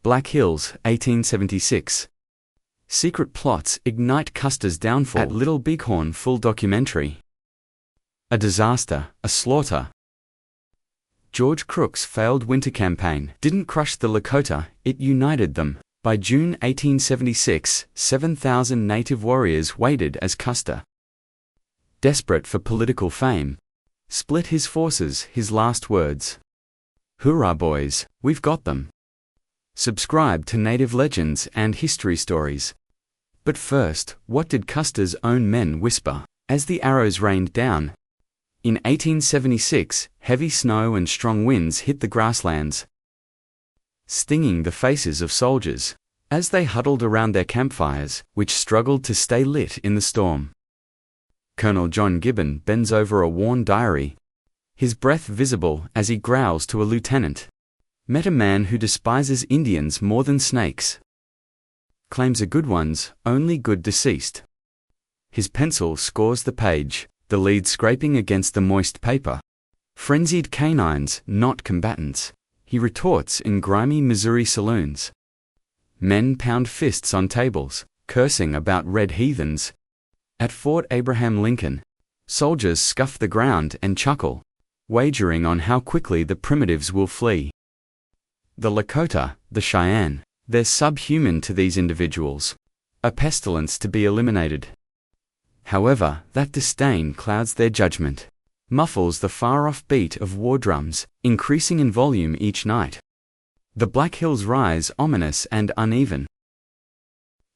Black Hills, 1876. Secret plots ignite Custer's downfall at Little Bighorn. Full documentary. A disaster, a slaughter. George Crook's failed winter campaign didn't crush the Lakota, it united them. By June 1876, 7,000 native warriors waited as Custer, desperate for political fame, split his forces. His last words: "Hoorah, boys, we've got them." Subscribe to Native Legends and History Stories. But first, what did Custer's own men whisper as the arrows rained down? In 1876, heavy snow and strong winds hit the grasslands, stinging the faces of soldiers as they huddled around their campfires, which struggled to stay lit in the storm. Colonel John Gibbon bends over a worn diary, his breath visible as he growls to a lieutenant. "Met a man who despises Indians more than snakes. Claims are good ones, only good deceased." His pencil scores the page, the lead scraping against the moist paper. "Frenzied canines, not combatants," he retorts in grimy Missouri saloons. Men pound fists on tables, cursing about red heathens. At Fort Abraham Lincoln, soldiers scuff the ground and chuckle, wagering on how quickly the primitives will flee. The Lakota, the Cheyenne, they're subhuman to these individuals, a pestilence to be eliminated. However, that disdain clouds their judgment, muffles the far-off beat of war drums, increasing in volume each night. The Black Hills rise ominous and uneven,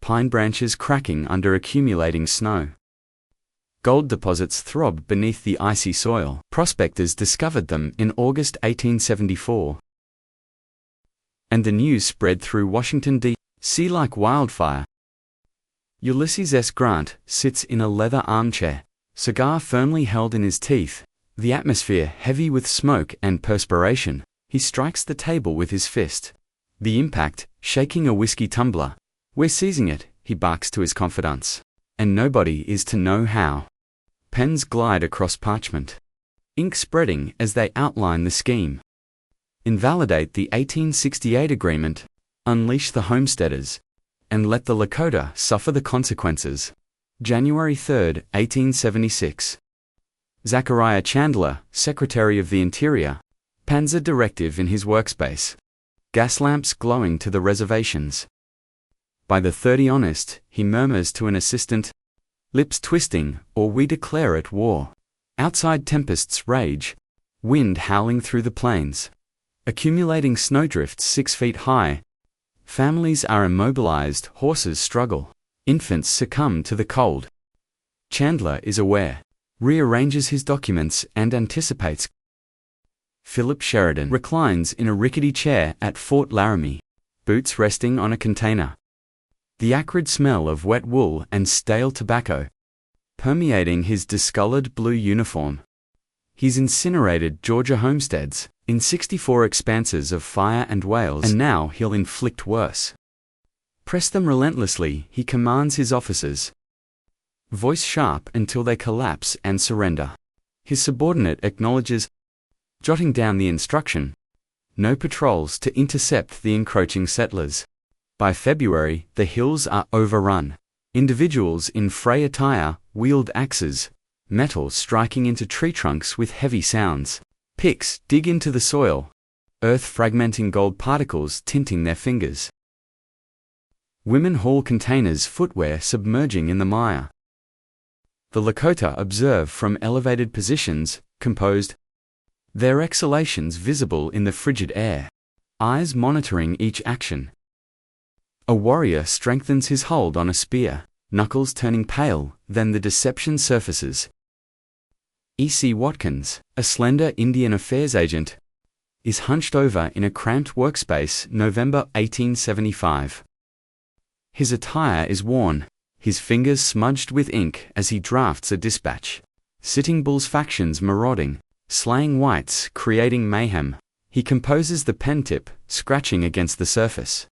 pine branches cracking under accumulating snow. Gold deposits throb beneath the icy soil. Prospectors discovered them in August 1874. And the news spread through Washington, D.C. like wildfire. Ulysses S. Grant sits in a leather armchair, cigar firmly held in his teeth, the atmosphere heavy with smoke and perspiration. He strikes the table with his fist, the impact shaking a whiskey tumbler. "We're seizing it," he barks to his confidants, "and nobody is to know how." Pens glide across parchment, ink spreading as they outline the scheme. Invalidate the 1868 agreement, unleash the homesteaders, and let the Lakota suffer the consequences. January 3, 1876. Zachariah Chandler, Secretary of the Interior, pens a directive in his workspace. Gas lamps glowing to the reservations. By the 30 Honest, he murmurs to an assistant, lips twisting, "or we declare it war." Outside tempests rage, wind howling through the plains. Accumulating snowdrifts 6 feet high. Families are immobilized, horses struggle, infants succumb to the cold. Chandler is aware, rearranges his documents and anticipates. Philip Sheridan reclines in a rickety chair at Fort Laramie, boots resting on a container. The acrid smell of wet wool and stale tobacco permeating his discolored blue uniform. He's incinerated Georgia homesteads in 64 expanses of fire and wails, and now he'll inflict worse. Press them relentlessly, he commands his officers, voice sharp until they collapse and surrender. His subordinate acknowledges, jotting down the instruction: no patrols to intercept the encroaching settlers. By February, the hills are overrun. Individuals in fray attire wield axes, metal striking into tree trunks with heavy sounds. Picks dig into the soil, earth fragmenting gold particles tinting their fingers. Women haul containers, footwear submerging in the mire. The Lakota observe from elevated positions, composed, their exhalations visible in the frigid air, eyes monitoring each action. A warrior strengthens his hold on a spear, knuckles turning pale, then the deception surfaces. E.C. Watkins, a slender Indian Affairs agent, is hunched over in a cramped workspace, November 1875. His attire is worn, his fingers smudged with ink as he drafts a dispatch. Sitting Bull's factions marauding, slaying whites, creating mayhem. He composes the pen tip, scratching against the surface.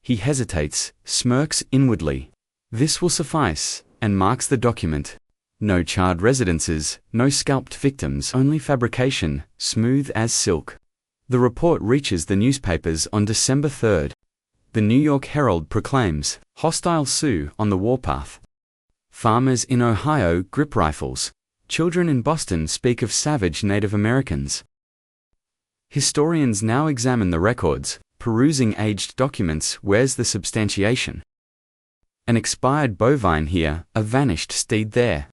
He hesitates, smirks inwardly. This will suffice, and marks the document. No charred residences, no scalped victims, only fabrication, smooth as silk. The report reaches the newspapers on December 3. The New York Herald proclaims, "Hostile Sioux on the warpath. Farmers in Ohio grip rifles. Children in Boston speak of savage Native Americans." Historians now examine the records, perusing aged documents. Where's the substantiation? An expired bovine here, a vanished steed there.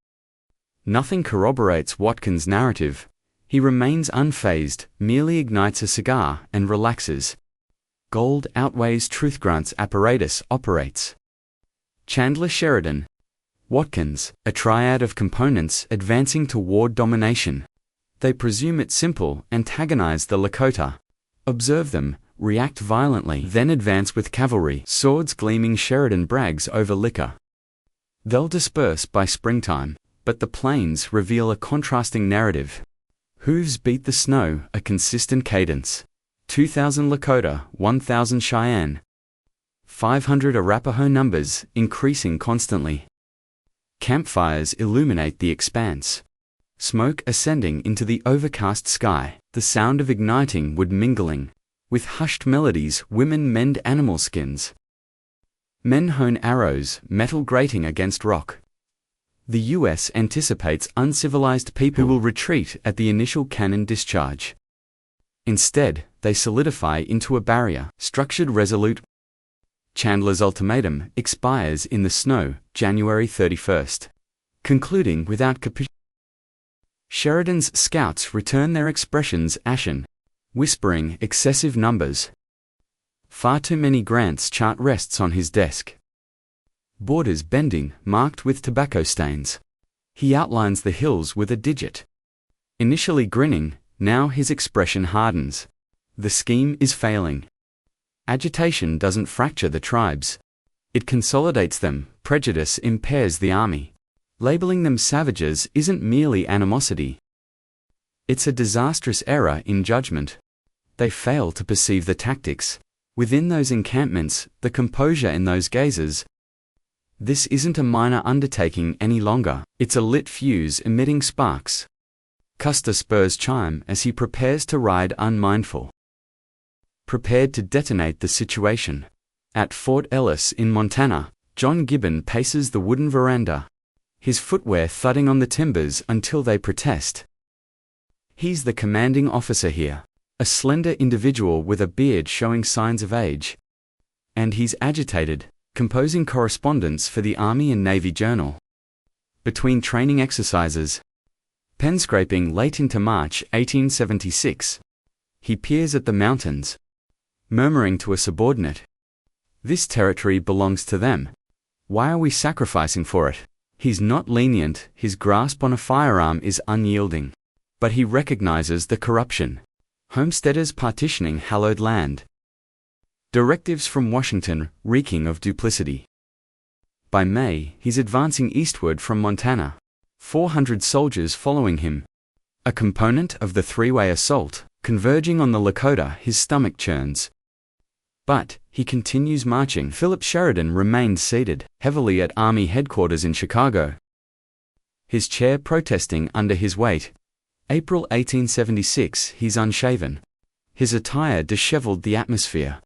Nothing corroborates Watkins' narrative. He remains unfazed, merely ignites a cigar, and relaxes. Gold outweighs truth. Grant's apparatus operates. Chandler Sheridan. Watkins, a triad of components advancing toward domination. They presume it simple, antagonize the Lakota. Observe them, react violently, then advance with cavalry. Swords gleaming. Sheridan brags over liquor. They'll disperse by springtime, but the plains reveal a contrasting narrative. Hooves beat the snow, a consistent cadence. 2,000 Lakota, 1,000 Cheyenne. 500 Arapaho, numbers increasing constantly. Campfires illuminate the expanse. Smoke ascending into the overcast sky, the sound of igniting wood mingling. With hushed melodies, women mend animal skins. Men hone arrows, metal grating against rock. The U.S. anticipates uncivilized people who will retreat at the initial cannon discharge. Instead, they solidify into a barrier, structured, resolute. Chandler's ultimatum expires in the snow, January 31, concluding without capitulation. Sheridan's scouts return their expressions ashen, whispering excessive numbers. Far too many. Grant's chart rests on his desk. Borders bending, marked with tobacco stains. He outlines the hills with a digit. Initially grinning, now his expression hardens. The scheme is failing. Agitation doesn't fracture the tribes. It consolidates them. Prejudice impairs the army. Labeling them savages isn't merely animosity. It's a disastrous error in judgment. They fail to perceive the tactics. Within those encampments, the composure in those gazes. This isn't a minor undertaking any longer. It's a lit fuse emitting sparks. Custer spurs chime as he prepares to ride unmindful. Prepared to detonate the situation. At Fort Ellis in Montana, John Gibbon paces the wooden veranda. His footwear thudding on the timbers until they protest. He's the commanding officer here, a slender individual with a beard showing signs of age. And he's agitated, composing correspondence for the Army and Navy Journal. Between training exercises, pen scraping late into March 1876, he peers at the mountains, murmuring to a subordinate, "This territory belongs to them. Why are we sacrificing for it?" He's not lenient, his grasp on a firearm is unyielding. But he recognizes the corruption. Homesteaders partitioning hallowed land. Directives from Washington reeking of duplicity. By May, he's advancing eastward from Montana. 400 soldiers following him. A component of the three-way assault, converging on the Lakota. His stomach churns. But he continues marching. Philip Sheridan remained seated heavily at Army headquarters in Chicago, his chair protesting under his weight. April 1876, he's unshaven. His attire disheveled the atmosphere,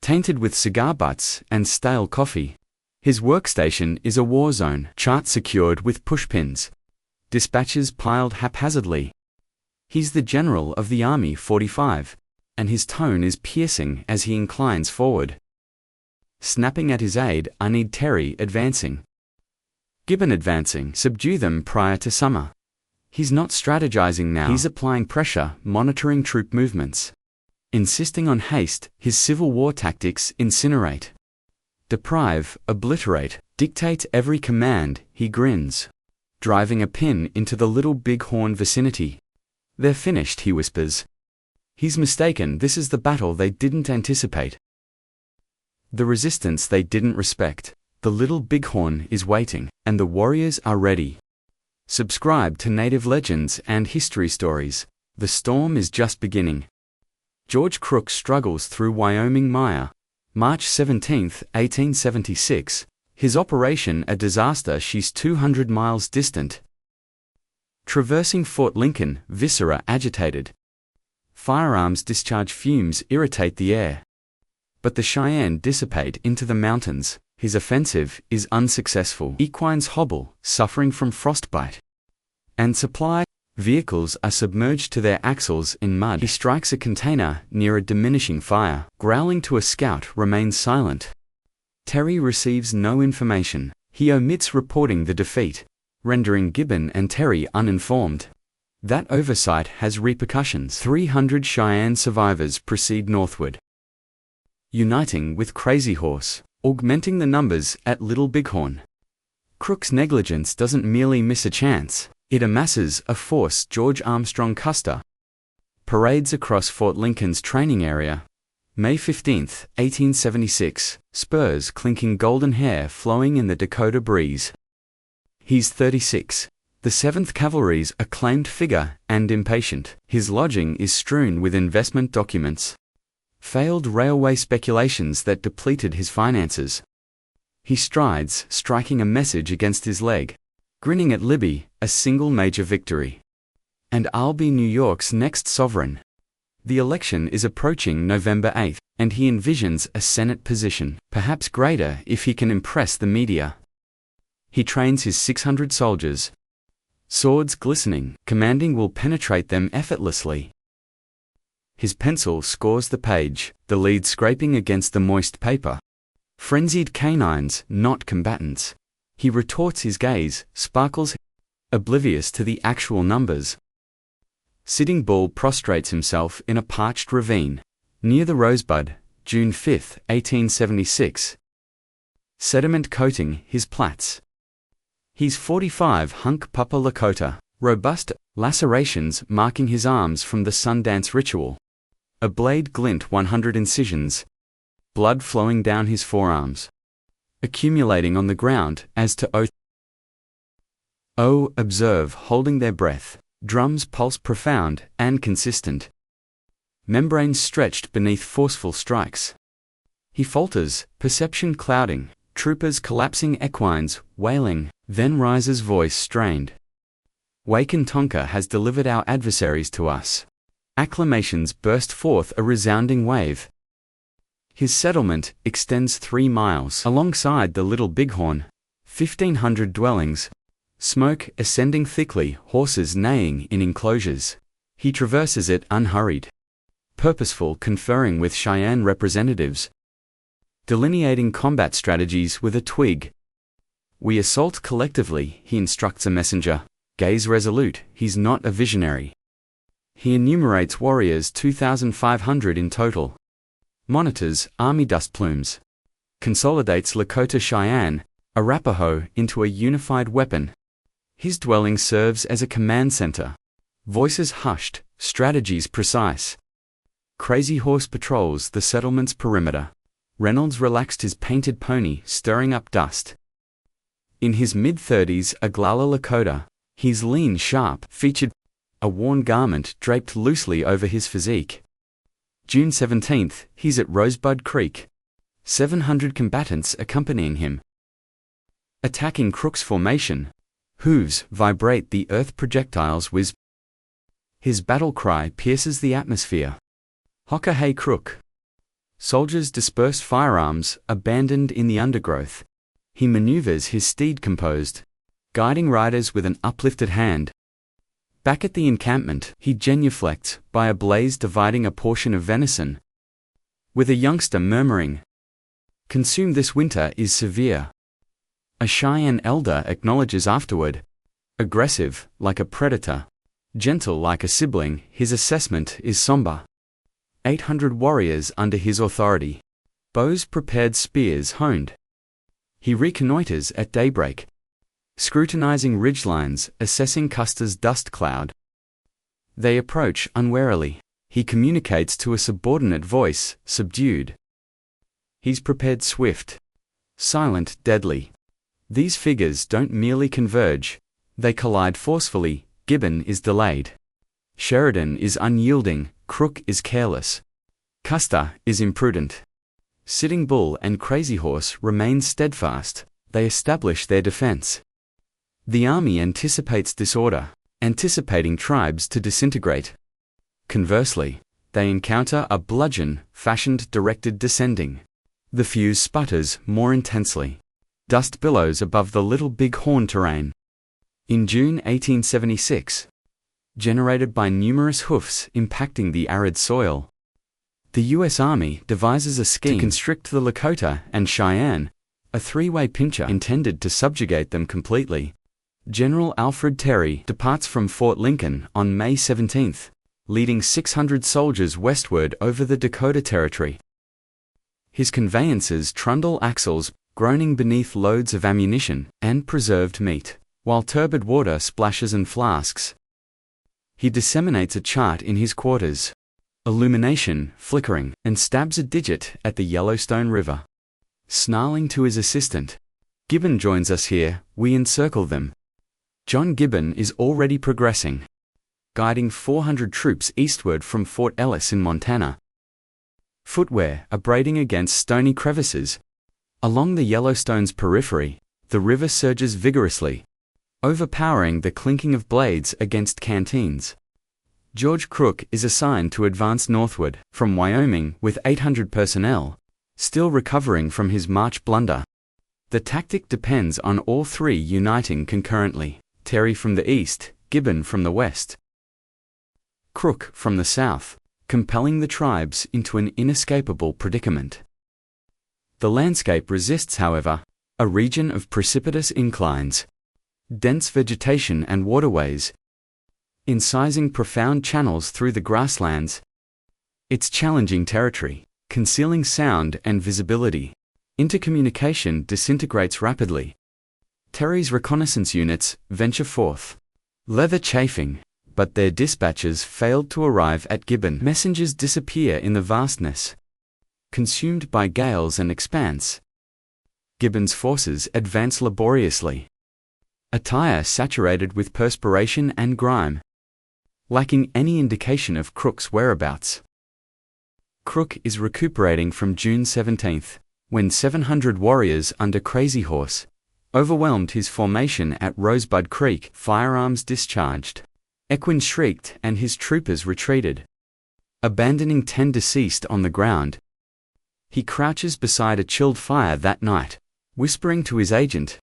tainted with cigar butts and stale coffee. His workstation is a war zone, charts secured with pushpins, dispatches piled haphazardly. He's the general of the Army 45. And his tone is piercing as he inclines forward. Snapping at his aide, "I need Terry advancing. Gibbon advancing, subdue them prior to summer." He's not strategizing now. He's applying pressure, monitoring troop movements. Insisting on haste, his Civil War tactics incinerate. Deprive, obliterate, dictate every command. He grins, driving a pin into the little Bighorn vicinity. "They're finished," he whispers. He's mistaken. This is the battle they didn't anticipate. The resistance they didn't respect. The little Bighorn is waiting, and the warriors are ready. Subscribe to Native Legends and History Stories. The storm is just beginning. George Crook struggles through Wyoming mire. March 17, 1876. His operation a disaster. She's 200 miles distant. Traversing Fort Lincoln, viscera agitated. Firearms discharge fumes irritate the air. But the Cheyenne dissipate into the mountains. His offensive is unsuccessful. Equines hobble, suffering from frostbite. And supply vehicles are submerged to their axles in mud. He strikes a container near a diminishing fire. Growling to a scout, remains silent. Terry receives no information. He omits reporting the defeat, rendering Gibbon and Terry uninformed. That oversight has repercussions. 300 Cheyenne survivors proceed northward, uniting with Crazy Horse, augmenting the numbers at Little Bighorn. Crook's negligence doesn't merely miss a chance, it amasses a force. George Armstrong Custer parades across Fort Lincoln's training area. May 15, 1876, spurs clinking, golden hair flowing in the Dakota breeze. He's 36, the 7th Cavalry's acclaimed figure, and impatient. His lodging is strewn with investment documents, failed railway speculations that depleted his finances. He strides, striking a message against his leg, grinning at Libby, a single major victory. And I'll be New York's next sovereign. The election is approaching November 8, and he envisions a Senate position, perhaps greater if he can impress the media. He trains his 600 soldiers. Swords glistening, commanding will penetrate them effortlessly. His pencil scores the page, the lead scraping against the moist paper. Frenzied canines, not combatants. He retorts his gaze, sparkles, oblivious to the actual numbers. Sitting Bull prostrates himself in a parched ravine, near the Rosebud, June 5, 1876. Sediment coating his plaits. He's 45, hunk Papa Lakota, robust, lacerations marking his arms from the Sundance ritual. A blade glint 100 incisions. Blood flowing down his forearms, accumulating on the ground as to oath. Oh, observe, holding their breath, drums pulse profound and consistent. Membranes stretched beneath forceful strikes. He falters, perception clouding, troopers collapsing, equines wailing, then rises voice strained. Waken Tonka has delivered our adversaries to us. Acclamations burst forth a resounding wave. His settlement extends 3 miles alongside the Little Bighorn, 1,500 dwellings, smoke ascending thickly, horses neighing in enclosures. He traverses it unhurried, purposeful, conferring with Cheyenne representatives, delineating combat strategies with a twig. We assault collectively, he instructs a messenger. Gaze resolute, he's not a visionary. He enumerates warriors, 2,500 in total. Monitors army dust plumes. Consolidates Lakota, Cheyenne, Arapaho into a unified weapon. His dwelling serves as a command center. Voices hushed, strategies precise. Crazy Horse patrols the settlement's perimeter. Reynolds relaxed his painted pony, stirring up dust. In his mid-30s, Oglala Lakota, he's lean, sharp, featured, a worn garment draped loosely over his physique. June 17th, he's at Rosebud Creek. 700 combatants accompanying him. Attacking Crook's formation. Hooves vibrate, the earth projectiles whiz. His battle cry pierces the atmosphere. Hocka hey Crook. Soldiers disperse, firearms abandoned in the undergrowth. He maneuvers his steed composed, guiding riders with an uplifted hand. Back at the encampment, he genuflects by a blaze dividing a portion of venison, with a youngster murmuring, "Consume this winter is severe." A Cheyenne elder acknowledges afterward, aggressive like a predator, gentle like a sibling, his assessment is somber. 800 warriors under his authority, bows prepared, spears honed. He reconnoiters at daybreak, scrutinizing ridgelines, assessing Custer's dust cloud. They approach unwarily. He communicates to a subordinate voice, subdued. He's prepared, swift, silent, deadly. These figures don't merely converge, they collide forcefully. Gibbon is delayed. Sheridan is unyielding, Crook is careless. Custer is imprudent. Sitting Bull and Crazy Horse remain steadfast, they establish their defense. The army anticipates disorder, anticipating tribes to disintegrate. Conversely, They encounter a bludgeon, fashioned directed descending. The fuse sputters more intensely. Dust billows above the Little Bighorn terrain. In June 1876, generated by numerous hoofs impacting the arid soil, the U.S. Army devises a scheme to constrict the Lakota and Cheyenne, a three-way pincher intended to subjugate them completely. General Alfred Terry departs from Fort Lincoln on May 17, leading 600 soldiers westward over the Dakota Territory. His conveyances trundle axles, groaning beneath loads of ammunition and preserved meat, while turbid water splashes in flasks. He disseminates a chart in his quarters, illumination flickering, and stabs a digit at the Yellowstone River. Snarling to his assistant, "Gibbon joins us here, we encircle them." John Gibbon is already progressing, guiding 400 troops eastward from Fort Ellis in Montana. Footwear abrading against stony crevices. Along the Yellowstone's periphery, the river surges vigorously, overpowering the clinking of blades against canteens. George Crook is assigned to advance northward from Wyoming with 800 personnel, still recovering from his March blunder. The tactic depends on all three uniting concurrently, Terry from the east, Gibbon from the west, Crook from the south, compelling the tribes into an inescapable predicament. The landscape resists, however, a region of precipitous inclines, dense vegetation and waterways, incising profound channels through the grasslands. It's challenging territory, concealing sound and visibility. Intercommunication disintegrates rapidly. Terry's reconnaissance units venture forth, leather chafing, but their dispatches failed to arrive at Gibbon. Messengers disappear in the vastness, consumed by gales and expanse. Gibbon's forces advance laboriously, attire saturated with perspiration and grime, lacking any indication of Crook's whereabouts. Crook is recuperating from June 17, when 700 warriors under Crazy Horse overwhelmed his formation at Rosebud Creek, firearms discharged. Equin shrieked and his troopers retreated, abandoning 10 deceased on the ground. He crouches beside a chilled fire that night, whispering to his agent,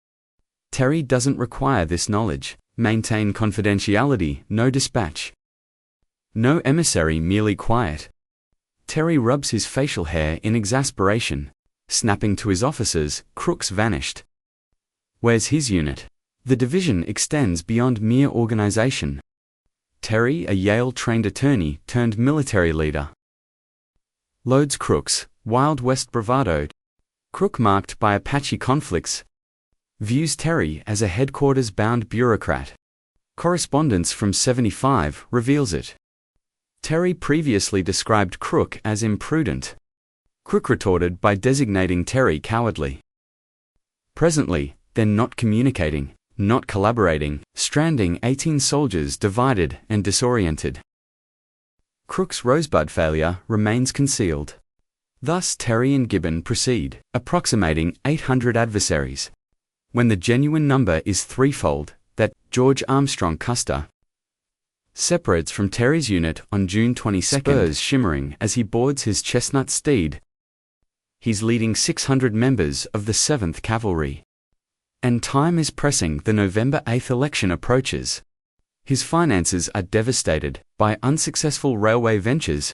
"Terry doesn't require this knowledge. Maintain confidentiality, no dispatch. No emissary, merely quiet." Terry rubs his facial hair in exasperation, snapping to his officers, "Crook's vanished." Where's his unit? The division extends beyond mere organization. Terry, a Yale-trained attorney turned military leader, loads Crook's Wild West bravado. Crook, marked by Apache conflicts, views Terry as a headquarters-bound bureaucrat. Correspondence from 75 reveals it. Terry previously described Crook as imprudent. Crook retorted by designating Terry cowardly. Presently, they're not communicating, not collaborating, stranding 18 soldiers divided and disoriented. Crook's Rosebud failure remains concealed. Thus Terry and Gibbon proceed, approximating 800 adversaries, when the genuine number is threefold, that George Armstrong Custer separates from Terry's unit on June 22, spurs shimmering as he boards his chestnut steed. He's leading 600 members of the 7th Cavalry. And time is pressing. The November 8 election approaches. His finances are devastated by unsuccessful railway ventures,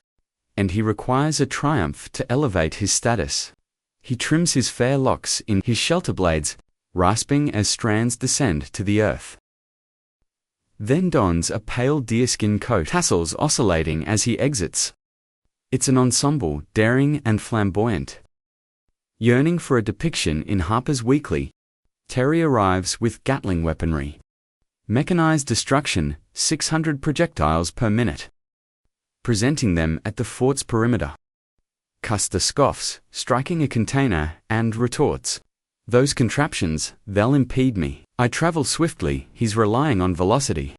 and he requires a triumph to elevate his status. He trims his fair locks in his shelter blades, rasping as strands descend to the earth. Then dons a pale deerskin coat, tassels oscillating as he exits. It's an ensemble, daring and flamboyant. Yearning for a depiction in Harper's Weekly, Terry arrives with Gatling weaponry. Mechanized destruction, 600 projectiles per minute, presenting them at the fort's perimeter. Custer scoffs, striking a container, and retorts, "Those contraptions, they'll impede me. I travel swiftly." He's relying on velocity,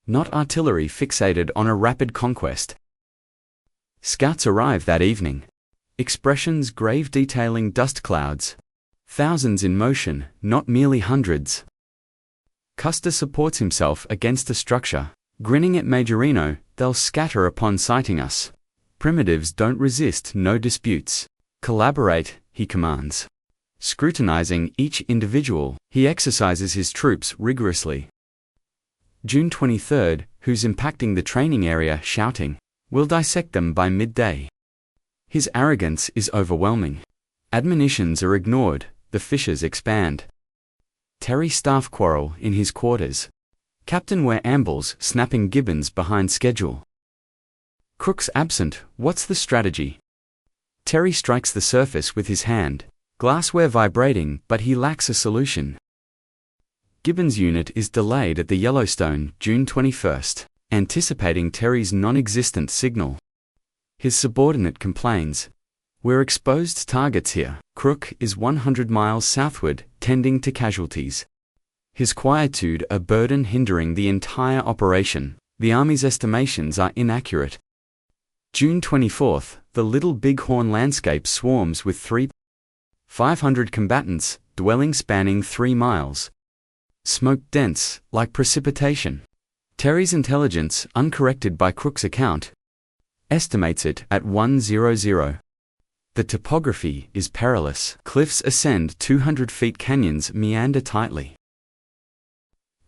not artillery fixated on a rapid conquest. Scouts arrive that evening. Expressions grave, detailing dust clouds. Thousands in motion, not merely hundreds. Custer supports himself against a structure, grinning at Majorino, "They'll scatter upon sighting us." Primitives don't resist no disputes. Collaborate, he commands. Scrutinizing each individual, he exercises his troops rigorously. June 23, who's impacting the training area shouting, "We'll dissect them by midday." His arrogance is overwhelming. Admonitions are ignored, the fissures expand. Terry staff quarrel in his quarters. Captain Ware ambles, snapping Gibbons behind schedule. Crook's absent, what's the strategy? Terry strikes the surface with his hand, glassware vibrating, but he lacks a solution. Gibbons' unit is delayed at the Yellowstone, June 21, anticipating Terry's non-existent signal. His subordinate complains, "We're exposed targets here." Crook is 100 miles southward, tending to casualties. His quietude a burden hindering the entire operation. The Army's estimations are inaccurate. June 24, the Little Bighorn landscape swarms with 3,500 combatants, dwellings spanning 3 miles. Smoke dense, like precipitation. Terry's intelligence, uncorrected by Crook's account, estimates it at 100. The topography is perilous. Cliffs ascend 200 feet, canyons meander tightly.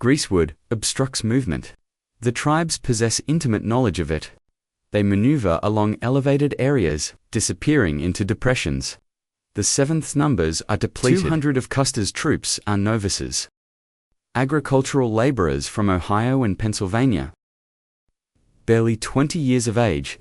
Greasewood obstructs movement. The tribes possess intimate knowledge of it. They maneuver along elevated areas, disappearing into depressions. The 7th numbers are depleted. 200 of Custer's troops are novices. Agricultural laborers from Ohio and Pennsylvania. Barely 20 years of age,